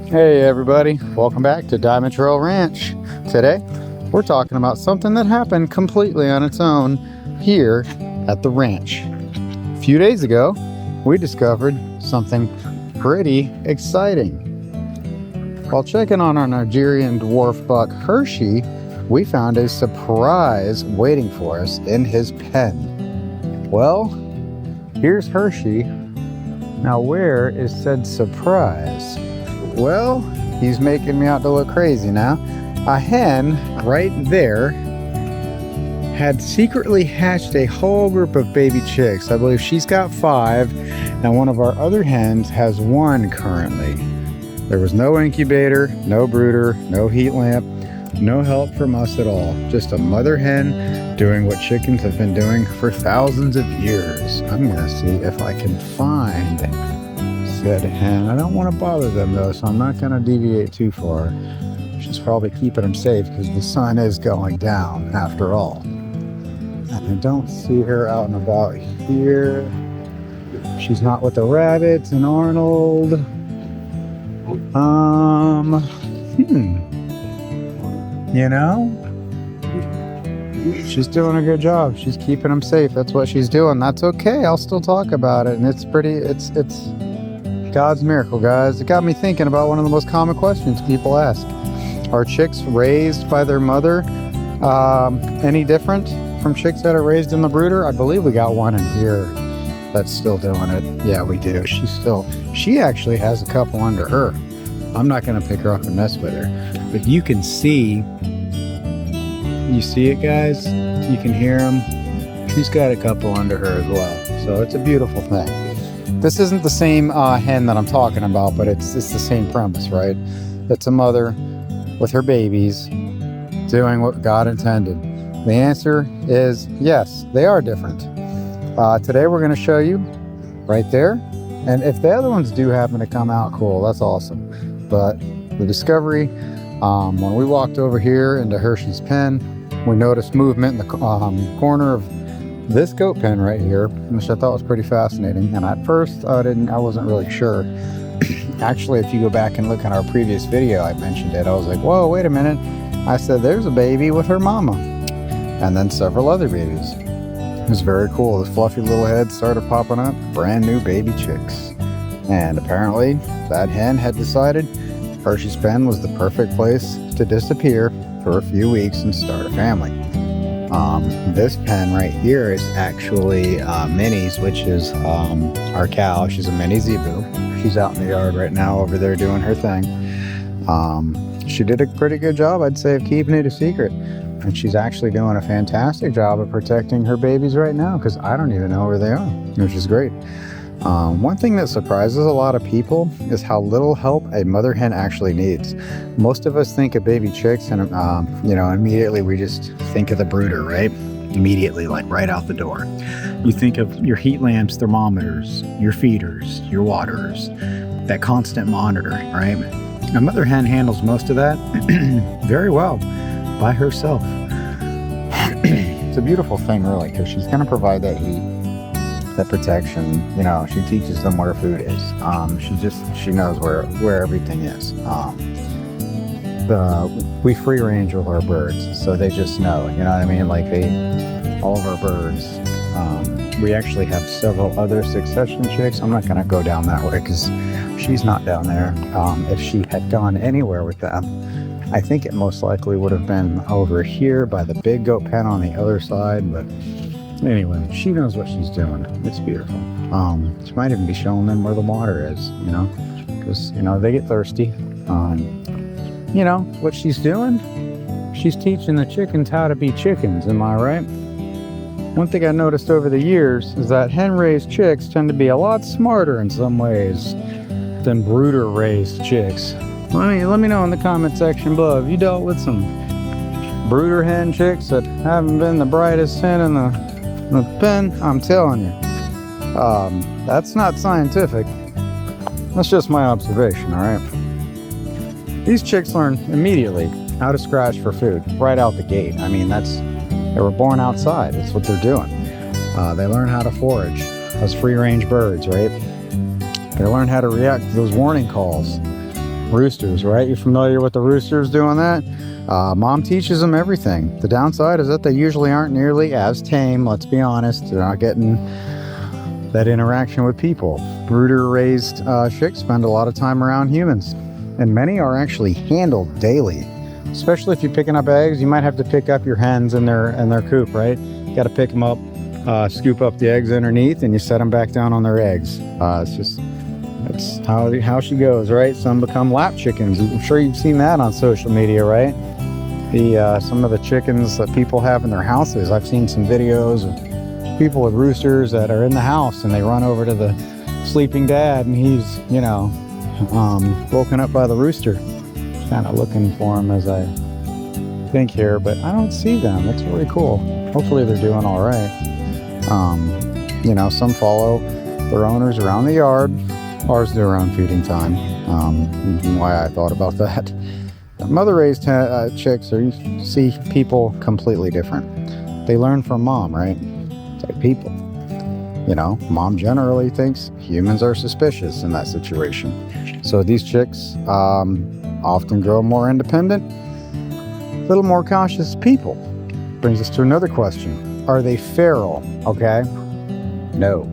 Hey everybody, welcome back to DiamondTrail Ranch. Today, we're talking about something that happened completely on its own here at the ranch. A few days ago, we discovered something pretty exciting. While checking on our Nigerian Dwarf buck Hershey, we found a surprise waiting for us in his pen. Well, here's Hershey. Now where is said surprise? Well, he's making me out to look crazy now. A hen right there had secretly hatched a whole group of baby chicks. I believe she's got 5, and one of our other hens has 1 currently. There was no incubator, no brooder, no heat lamp, no help from us at all. Just a mother hen doing what chickens have been doing for thousands of years. I'm gonna see if I can find said hen. I don't want to bother them though, so I'm not gonna deviate too far. She's probably keeping them safe because the sun is going down after all. And I don't see her out and about here. She's not with the rabbits and Arnold. You know, she's doing a good job. She's keeping them safe. That's what she's doing. That's okay. I'll still talk about it. And it's God's miracle, guys. It got me thinking about one of the most common questions people ask. Are chicks raised by their mother any different from chicks that are raised in the brooder? I believe we got one in here that's still doing it. Yeah, we do. She actually has a couple under her. I'm not going to pick her up and mess with her. But you can see, you see it, guys? You can hear them. She's got a couple under her as well. So it's a beautiful thing. This isn't the same hen that I'm talking about, but it's the same premise, right? It's a mother with her babies doing what God intended. The answer is yes, they are different. Today we're going to show you right there. And if the other ones do happen to come out, cool, that's awesome. But the discovery, when we walked over here into Hershey's pen, we noticed movement in the corner of this goat pen right here, which I thought was pretty fascinating. And at first I wasn't really sure. Actually, if you go back and look at our previous video, I mentioned it. I was like, whoa, wait a minute. I said, there's a baby with her mama. And then several other babies. It was very cool. The fluffy little heads started popping up, brand new baby chicks. And apparently that hen had decided Hershey's pen was the perfect place to disappear for a few weeks and start a family. This pen right here is actually Minnie's, which is our cow. She's a mini zebu. She's out in the yard right now over there doing her thing. She did a pretty good job, I'd say, of keeping it a secret. And she's actually doing a fantastic job of protecting her babies right now because I don't even know where they are, which is great. One thing that surprises a lot of people is how little help a mother hen actually needs. Most of us think of baby chicks and, immediately we just think of the brooder, right? Immediately, like right out the door. You think of your heat lamps, thermometers, your feeders, your waters, that constant monitoring, right? A mother hen handles most of that very well by herself. It's a beautiful thing, really, because she's going to provide that heat, that protection. You know, she teaches them where food is. She knows where everything is. We free range with our birds, so they just know, you know what I mean? Like all of our birds. We actually have several other succession chicks. I'm not going to go down that way because she's not down there. If she had gone anywhere with them, I think it most likely would have been over here by the big goat pen on the other side. But anyway, she knows what she's doing. It's beautiful. She might even be showing them where the water is, you know, because, you know, they get thirsty. You know, what she's doing, she's teaching the chickens how to be chickens, am I right? One thing I noticed over the years is that hen-raised chicks tend to be a lot smarter in some ways than brooder-raised chicks. Let me know in the comment section below. Have you dealt with some brooder hen chicks that haven't been the brightest hen in the pen? I'm telling you. That's not scientific. That's just my observation, alright? These chicks learn immediately how to scratch for food right out the gate. I mean, they were born outside. That's what they're doing. They learn how to forage as free-range birds, right? They learn how to react to those warning calls. Roosters, right? You familiar with the roosters doing that? Mom teaches them everything. The downside is that they usually aren't nearly as tame, let's be honest. They're not getting that interaction with people. Brooder-raised chicks spend a lot of time around humans, and many are actually handled daily. Especially if you're picking up eggs, you might have to pick up your hens in their coop, right? You got to pick them up, scoop up the eggs underneath, and you set them back down on their eggs. That's how she goes, right? Some become lap chickens. I'm sure you've seen that on social media, right? Some of the chickens that people have in their houses. I've seen some videos of people with roosters that are in the house and they run over to the sleeping dad and he's, woken up by the rooster. Kind of looking for him as I think here, but I don't see them. It's really cool. Hopefully they're doing all right. Some follow their owners around the yard. Ours do around feeding time. Why I thought about that. Mother-raised chicks, or you see people completely different. They learn from mom, right? It's like people. Mom generally thinks humans are suspicious in that situation. So these chicks often grow more independent, a little more cautious people. Brings us to another question. Are they feral? Okay. No.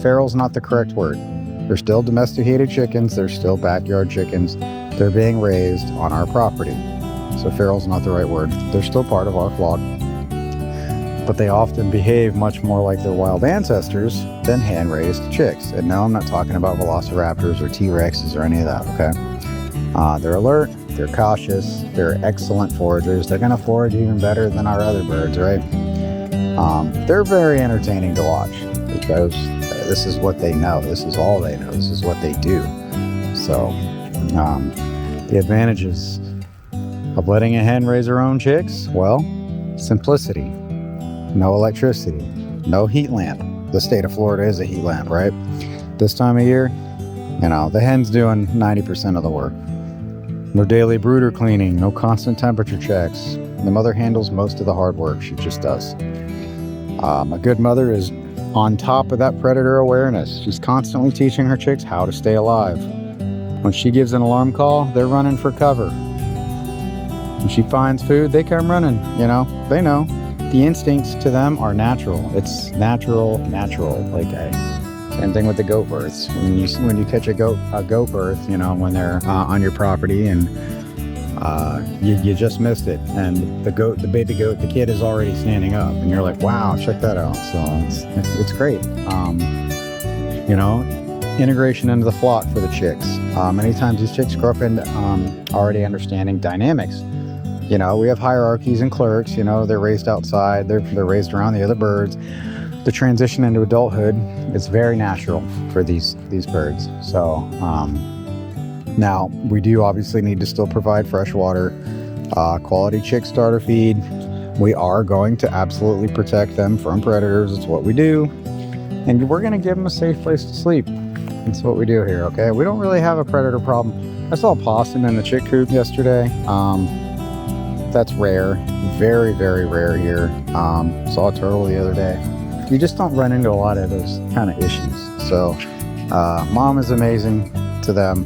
Feral's not the correct word. They're still domesticated chickens. They're still backyard chickens. They're being raised on our property. So feral's not the right word. They're still part of our flock. But they often behave much more like their wild ancestors than hand-raised chicks. And no, I'm not talking about velociraptors or T-Rexes or any of that, okay? They're alert. They're cautious. They're excellent foragers. They're going to forage even better than our other birds, right? They're very entertaining to watch because this is what they know. This is all they know. This is what they do. So the advantages of letting a hen raise her own chicks, well, simplicity, no electricity, no heat lamp. The state of Florida is a heat lamp, right? This time of year, the hen's doing 90% of the work. No daily brooder cleaning, no constant temperature checks. The mother handles most of the hard work. She just does. A good mother is on top of that predator awareness. She's constantly teaching her chicks how to stay alive. When she gives an alarm call, they're running for cover. When she finds food, they come running. They know. The instincts to them are natural. It's natural. Same thing with the goat births. When you catch a goat birth, when they're on your property and you just missed it, and the baby goat, the kid is already standing up, and you're like, wow, check that out. So it's great. Integration into the flock for the chicks. Many times these chicks grow up in already understanding dynamics. We have hierarchies and clerks. They're raised outside. They're raised around the other birds. The transition into adulthood is very natural for these birds. So now we do obviously need to still provide fresh water, quality chick starter feed. We are going to absolutely protect them from predators. It's what we do, and we're going to give them a safe place to sleep. That's what we do here. Okay, we don't really have a predator problem. I saw a possum in the chick coop yesterday. That's rare, very, very rare here. Saw a turtle the other day. You just don't run into a lot of those kind of issues. So mom is amazing to them,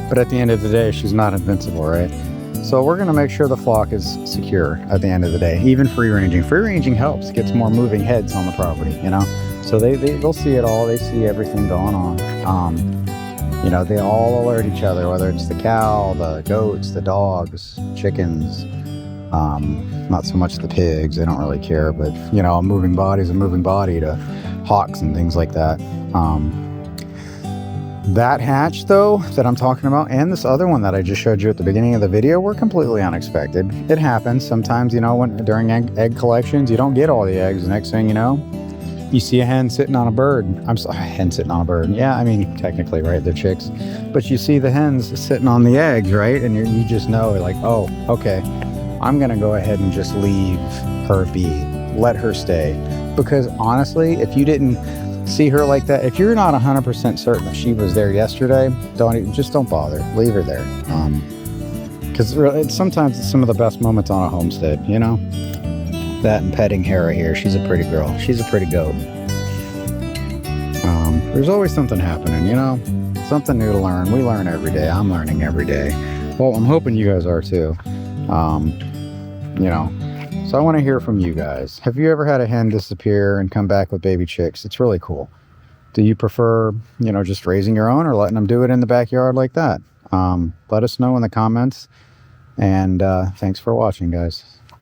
but at the end of the day, she's not invincible, right? So we're going to make sure the flock is secure at the end of the day. Even free ranging. Free ranging helps, gets more moving heads on the property, So they'll see it all. They see everything going on. They all alert each other, whether it's the cow, the goats, the dogs, chickens. Not so much the pigs. They don't really care, but a moving body is a moving body to hawks and things like that. That hatch, though, that I'm talking about, and this other one that I just showed you at the beginning of the video, were completely unexpected. It happens sometimes, during egg collections, you don't get all the eggs. The next thing you know, you see a hen sitting on a bird. I'm sorry, a hen sitting on a bird. Yeah, I mean, technically, right, they're chicks. But you see the hens sitting on the eggs, right? And you just know, like, oh, okay, I'm going to go ahead and just leave her be. Let her stay. Because honestly, if you didn't see her like that, if you're not 100% certain that she was there yesterday, don't bother. Leave her there. Because sometimes it's some of the best moments on a homestead, That and petting Hera here. She's a pretty girl. She's a pretty goat. There's always something happening, Something new to learn. We learn every day. I'm learning every day. Well, I'm hoping you guys are too. You know, so I want to hear from you guys. Have you ever had a hen disappear and come back with baby chicks? It's really cool. Do you prefer, you know, just raising your own or letting them do it in the backyard like that? Let us know in the comments. And thanks for watching, guys.